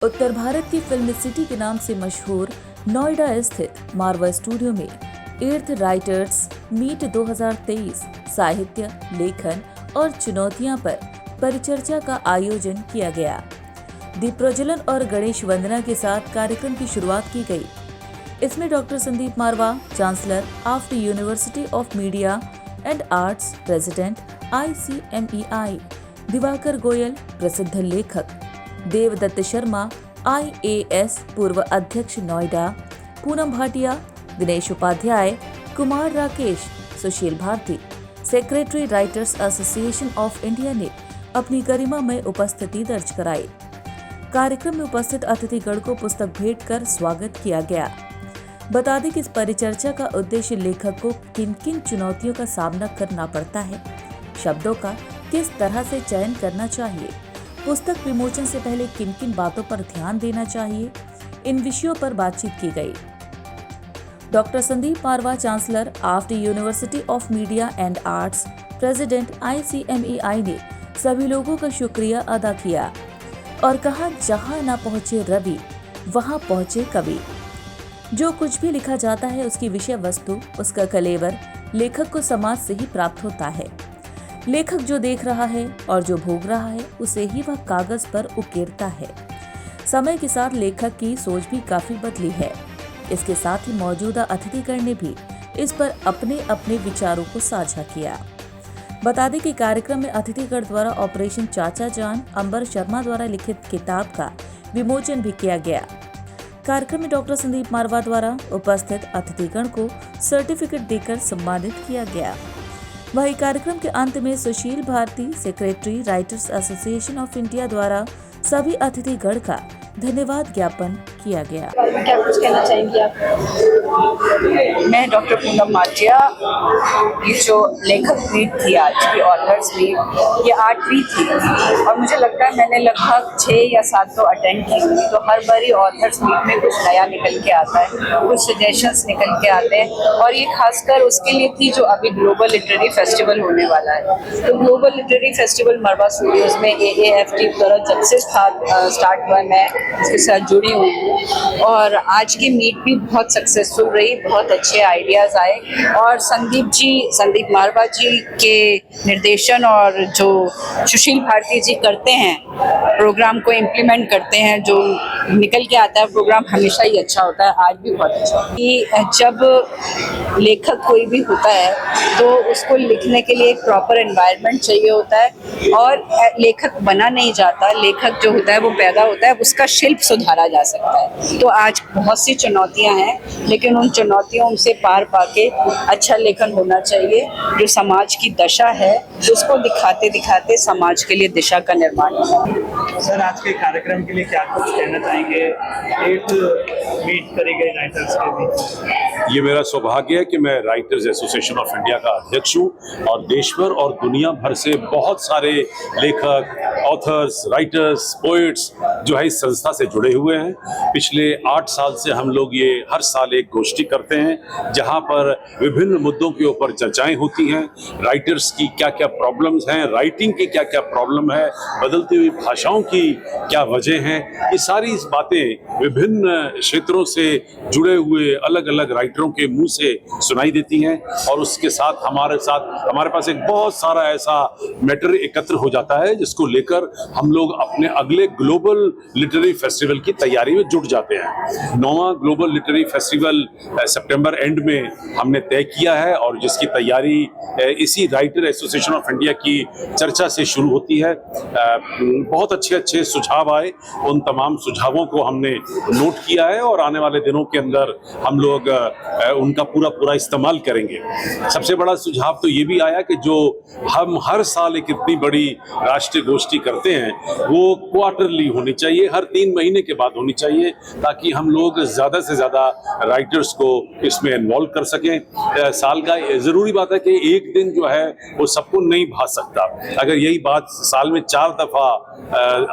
उत्तर भारत की film city के नाम से मशहूर नोएडा स्थित मारवा स्टूडियो में 8th राइटर्स मीट 2023 साहित्य, लेखन और चुनौतियां पर परिचर्चा का आयोजन किया गया। दीप प्रज्वलन और गणेश वंदना के साथ कार्यक्रम की शुरुआत की गई। इसमें doctor Sandeep Marwah, chancellor of the university of media and arts, president ICMEI, Diwakar Goyal, प्रसिद्ध लेखक देवदत्त शर्मा, IAS पूर्व अध्यक्ष Noida, Poonam Bhatia, Dinesh Upadhyay, Kumar Rakesh, Sushil Bharti, secretary writers association of India ने अपनी गरिमामय उपस्थिति दर्ज कराई। कार्यक्रम में उपस्थित अतिथिगण को पुस्तक भेंट कर स्वागत किया गया। बता दें कि इस परिचर्चा का उद्देश्य लेखक को किन किन चुनौतियों का सामना करना पड़ता है, शब्दों का किस तरह से चयन करना चाहिए, पुस्तक विमोचन से पहले किन किन बातों पर ध्यान देना चाहिए, इन विषयों पर बातचीत की गई। Doctor Sandeep Marwah, chancellor of the university of media and arts, president ICMEI ने सभी लोगों का शुक्रिया अदा किया और कहा, जहां ना पहुंचे रवि वहां पहुंचे कवि। जो कुछ भी लिखा जाता है उसकी विषय वस्तु, उसका कलेवर लेखक को समाज से ही प्राप्त होता है। लेखक जो देख रहा है और जो भोग रहा है उसे ही वह कागज पर उकेरता है। समय के साथ लेखक की सोच भी काफी बदली है। इसके साथ ही मौजूदा अतिथिगण ने भी इस पर अपने अपने विचारों को साझा किया। बता दें कि कार्यक्रम में अतिथिगण द्वारा ऑपरेशन चाचा जान अंबर शर्मा द्वारा लिखित किताब का विमोचन भी किया गया। कार्यक्रम में डॉक्टर संदीप मारवा द्वारा उपस्थित अतिथिगण को सर्टिफिकेट देकर सम्मानित किया गया। वहीं कार्यक्रम के अंत में Sushil Bharti, secretary writers association of India द्वारा सभी अतिथिगण का धन्यवाद ज्ञापन किया गया। क्या कुछ कहना चाहेंगी आप? मैं डॉक्टर पूनम भाटिया, ये जो लेखक मीट थी आज की ऑथर्स मीट, ये 8वीं थी और मुझे लगता है मैंने लगभग 6 या 7 तो अटेंड की हुई। तो हर बारी ऑथर्स मीट में कुछ नया निकल के आता है, कुछ सजेशंस निकल के आते हैं और ये खासकर उसके लिए थी जो अभी ग्लोबल लिटरेरी फेस्टिवल होने वाला है। तो ग्लोबल लिटरेरी फेस्टिवल मरवा स्टूडियोज में AAFT तरह जब से स्टार्ट हुआ, मैं इसके साथ जुड़ी हुई हूँ और आज की मीट भी बहुत सक्सेसफुल रही, बहुत अच्छे आइडियाज़ आए और संदीप मारवा जी के निर्देशन और जो सुशील भारती जी करते हैं, प्रोग्राम को इम्प्लीमेंट करते हैं, जो निकल के आता है प्रोग्राम हमेशा ही अच्छा होता है। आज भी बहुत अच्छा कि जब लेखक कोई भी होता है तो उसको लिखने के लिए एक प्रॉपर एनवायरनमेंट चाहिए होता है और लेखक बना नहीं जाता, लेखक जो होता है वो पैदा होता है, उसका शिल्प सुधारा जा सकता है। तो आज बहुत सी चुनौतियां हैं, लेकिन उन चुनौतियों से पार पाके अच्छा लेखन होना चाहिए। जो समाज की दशा है उसको दिखाते दिखाते समाज के लिए दिशा का निर्माण होगा। सर, आज के कार्यक्रम के लिए क्या कुछ कहना चाहेंगे? 8 मीट करी गई राइटर्स के बीच। ये मेरा सौभाग्य है कि मैं राइटर्स एसोसिएशन ऑफ इंडिया का अध्यक्ष हूँ और देश भर और दुनिया भर से बहुत सारे लेखक, ऑथर्स, राइटर्स, पोइट्स जो है इस संस्था से जुड़े हुए हैं। पिछले 8 साल से हम लोग ये हर साल एक गोष्ठी करते हैं जहाँ पर विभिन्न मुद्दों के ऊपर चर्चाएं होती हैं। राइटर्स की क्या क्या प्रॉब्लम्स हैं, राइटिंग की क्या क्या प्रॉब्लम है, बदलती हुई भाषाओं की क्या वजह हैं, ये सारी इस बातें विभिन्न क्षेत्रों से जुड़े हुए अलग अलग राइटरों के मुंह से सुनाई देती हैं और उसके साथ हमारे पास एक बहुत सारा ऐसा मैटर एकत्र हो जाता है जिसको लेकर हम लोग अपने अगले ग्लोबल लिटरेरी फेस्टिवल की तैयारी में जुट जाते हैं। 9वां ग्लोबल लिटरेरी फेस्टिवल सितंबर एंड में हमने तय किया है और जिसकी तैयारी इसी राइटर एसोसिएशन ऑफ इंडिया की चर्चा से शुरू होती है। बहुत अच्छे सुझाव आए, उन तमाम सुझावों को हमने नोट किया है और आने वाले दिनों के अंदर हम लोग उनका पूरा इस्तेमाल करेंगे। सबसे बड़ा सुझाव तो ये भी आया कि जो हम हर साल एक इतनी बड़ी राष्ट्रीय गोष्ठी करते हैं वो क्वार्टरली होनी चाहिए, हर 3 महीने के बाद होनी चाहिए, ताकि हम लोग ज़्यादा से ज़्यादा राइटर्स को इसमें इन्वॉल्व कर सकें। साल का ज़रूरी बात है कि एक दिन जो है वो सबको नहीं भा सकता। अगर यही बात साल में 4 दफ़ा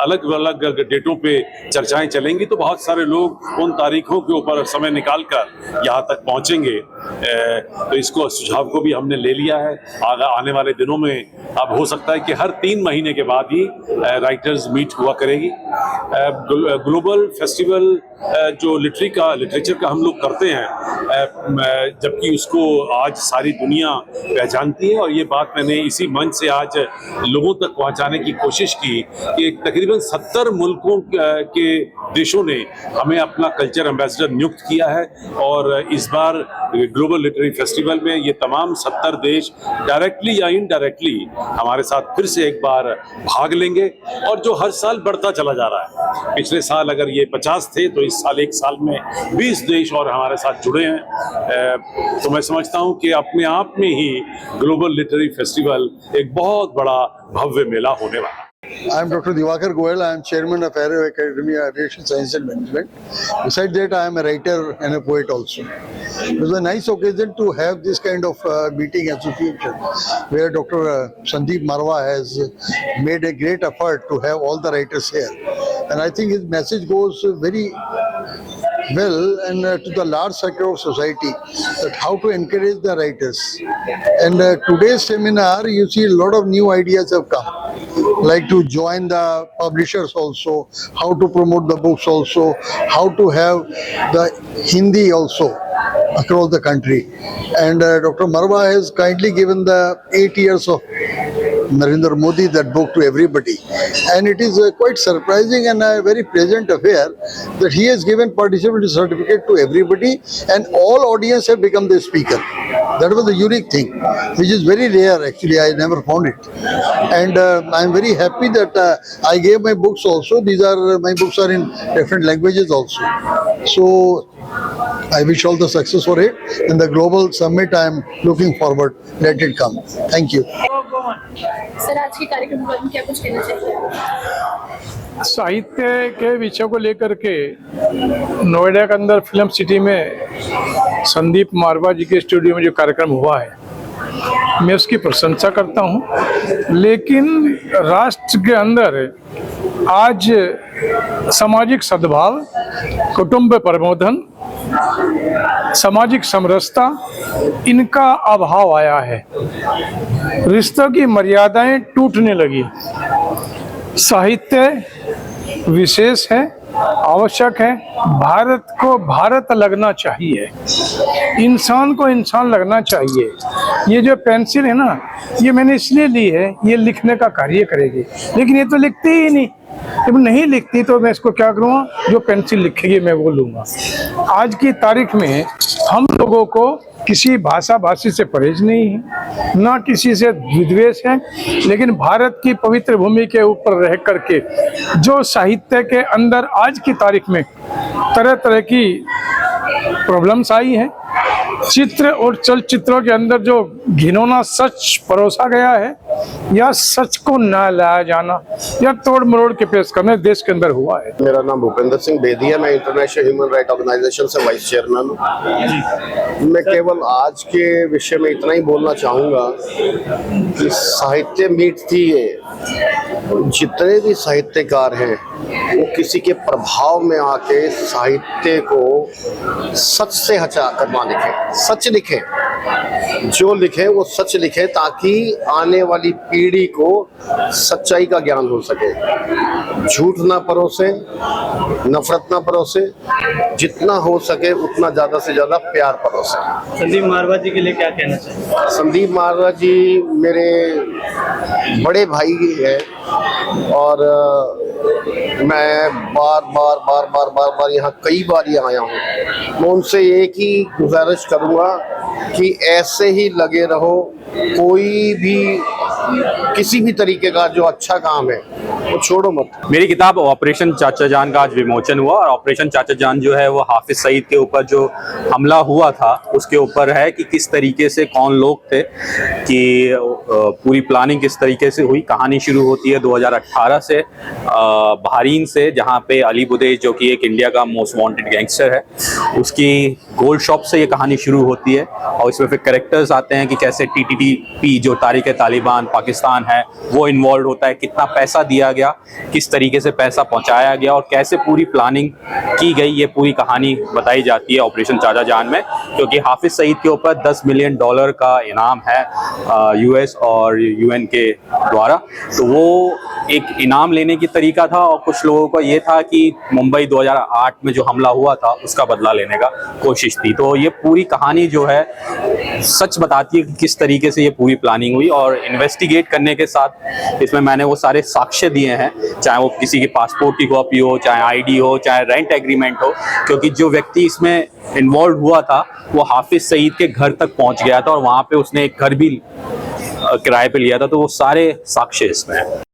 अलग अलग डेटों पे चर्चाएं चलेंगी तो बहुत सारे लोग उन तारीखों के ऊपर समय निकाल कर यहाँ तक पहुंचेंगे। तो इसको सुझाव को भी हमने ले लिया है। आने वाले दिनों में अब हो सकता है कि हर 3 महीने के बाद ही राइटर्स मीट हुआ करेगी। ग्लोबल फेस्टिवल जो लिटरेचर का हम लोग करते हैं, जबकि उसको आज सारी दुनिया पहचानती है, और ये बात मैंने इसी मंच से आज लोगों तक पहुंचाने की कोशिश की कि तकरीबन 70 मुल्कों के देशों ने हमें अपना कल्चर एम्बेसडर नियुक्त किया है। और इस बार ग्लोबल लिटरेरी फेस्टिवल में ये तमाम 70 देश डायरेक्टली या इनडायरेक्टली हमारे साथ फिर से एक बार भाग लेंगे, और जो हर साल बढ़ता चला जा रहा है। पिछले साल अगर ये 50 थे तो इस साल एक साल में 20 देश और हमारे साथ जुड़े हैं। तो मैं समझता हूँ कि अपने आप में ही ग्लोबल लिटरेरी फेस्टिवल एक बहुत बड़ा भव्य मेला होने वाला है। I am Dr. Diwakar Goyal. I am chairman of Aero Academy of Aviation Science and Management. Besides that, I am a writer and a poet also. It was a nice occasion to have this kind of meeting association where Dr. Sandeep Marwa has made a great effort to have all the writers here. And I think his message goes very well and to the large sector of society that how to encourage the writers. And today's seminar, you see a lot of new ideas have come, like to join the publishers also, how to promote the books also, how to have the Hindi also across the country. And Dr. Marwa has kindly given the 8 years of Narendra Modi that book to everybody, and it is quite surprising and a very pleasant affair that he has given participant certificate to everybody, and all audience have become the speaker. That was a unique thing, which is very rare actually. I never found it, and I am very happy that I gave my books also. My books are in different languages also. So I wish all the success for it. In the global summit, I am looking forward. Let it come. Thank you. Sir, आज के कार्यक्रम के बारे में क्या कुछ कहना चाहिए? साहित्य के विषय को लेकर के नोएडा के अंदर फिल्म सिटी में संदीप मारवा जी के स्टूडियो में जो कार्यक्रम हुआ है, मैं उसकी प्रशंसा करता हूं। लेकिन राष्ट्र के अंदर आज सामाजिक सद्भाव, कुटुंब प्रबोधन, सामाजिक समरसता, इनका अभाव आया है। रिश्तों की मर्यादाएं टूटने लगी। साहित्य विशेष है, आवश्यक है। भारत को भारत लगना चाहिए, इंसान को इंसान लगना चाहिए। ये जो पेंसिल है ना, ये मैंने इसलिए ली है, ये लिखने का कार्य करेगी, लेकिन ये तो लिखती ही नहीं। जब नहीं लिखती तो मैं इसको क्या करूँगा? जो पेंसिल लिखेगी मैं वो लूँगा। आज की तारीख में हम लोगों को किसी भाषा भाषी से परहेज नहीं है, ना किसी से विद्वेष है, लेकिन भारत की पवित्र भूमि के ऊपर रह करके जो साहित्य के अंदर आज की तारीख में तरह तरह की प्रॉब्लम्स आई है, चित्र और चलचित्रों के अंदर जो घिनौना सच परोसा गया है, या सच को ना लाया जाना या तोड़ मरोड़ के पेश करने देश के अंदर हुआ है। मेरा नाम भूपेंद्र सिंह बेदी है। मैं इंटरनेशनल ह्यूमन राइट ऑर्गेनाइजेशन से वाइस चेयरमैन हूँ। मैं केवल आज के विषय में इतना ही बोलना चाहूँगा कि साहित्य मीट थी ये। जितने भी साहित्यकार हैं वो किसी के प्रभाव में आके साहित्य को सच से हटा कर ना लिखे, सच लिखे। जो लिखे वो सच लिखे, ताकि आने वाली पीढ़ी को सच्चाई का ज्ञान हो सके। झूठ ना परोसे, नफरत ना परोसे, जितना हो सके उतना ज्यादा से ज्यादा प्यार परोसे। संदीप मारवा जी के लिए क्या कहना चाहिए? संदीप मारवा जी मेरे बड़े भाई है, और मैं बार यहाँ कई बार ही आया हूँ। मैं उनसे एक ही गुजारिश करूँगा कि ऐसे ही लगे रहो। कोई भी किसी भी तरीके का जो अच्छा काम है वो छोड़ो मत। मेरी किताब ऑपरेशन चाचा जान का आज विमोचन हुआ, और ऑपरेशन चाचा जान जो है वो हाफिज सईद के ऊपर जो हमला हुआ था उसके ऊपर है कि किस तरीके से कौन लोग थे, कि पूरी प्लानिंग किस तरीके से हुई। कहानी शुरू होती है 2018 से बहरीन से, जहाँ पे अली बुदेश जो कि एक इंडिया का मोस्ट वांटेड गैंगस्टर है, उसकी गोल्ड शॉप से ये कहानी शुरू होती है। और इसमें फिर कैरेक्टर्स आते हैं कि कैसे TTP जो तारीख तालिबान पाकिस्तान है वो इन्वॉल्व होता है, कितना पैसा दिया गया, किस तरीके से पैसा पहुंचाया गया और कैसे पूरी प्लानिंग की गई, ये पूरी कहानी बताई जाती है ऑपरेशन चाचा जान में। क्योंकि हाफिज सईद के ऊपर $10 मिलियन का इनाम है US और UN के द्वारा, तो वो एक इनाम लेने की तरीका था और कुछ लोगों का ये था कि मुंबई 2008 में जो हमला हुआ था उसका बदला लेने का कोशिश थी। तो ये पूरी कहानी जो है सच बताती है कि किस तरीके से ये पूरी प्लानिंग हुई, और इन्वेस्टिगेट करने के साथ इसमें मैंने वो सारे साक्ष्य दिए हैं, चाहे वो किसी के पासपोर्ट की कॉपी हो, चाहे ID हो, चाहे रेंट एग्रीमेंट हो, क्योंकि जो व्यक्ति इसमें इन्वॉल्व हुआ था वो हाफिज सईद के घर तक पहुंच गया था और वहां पे उसने एक घर भी किराए पे लिया था, तो वो सारे साक्ष्य इसमें हैं।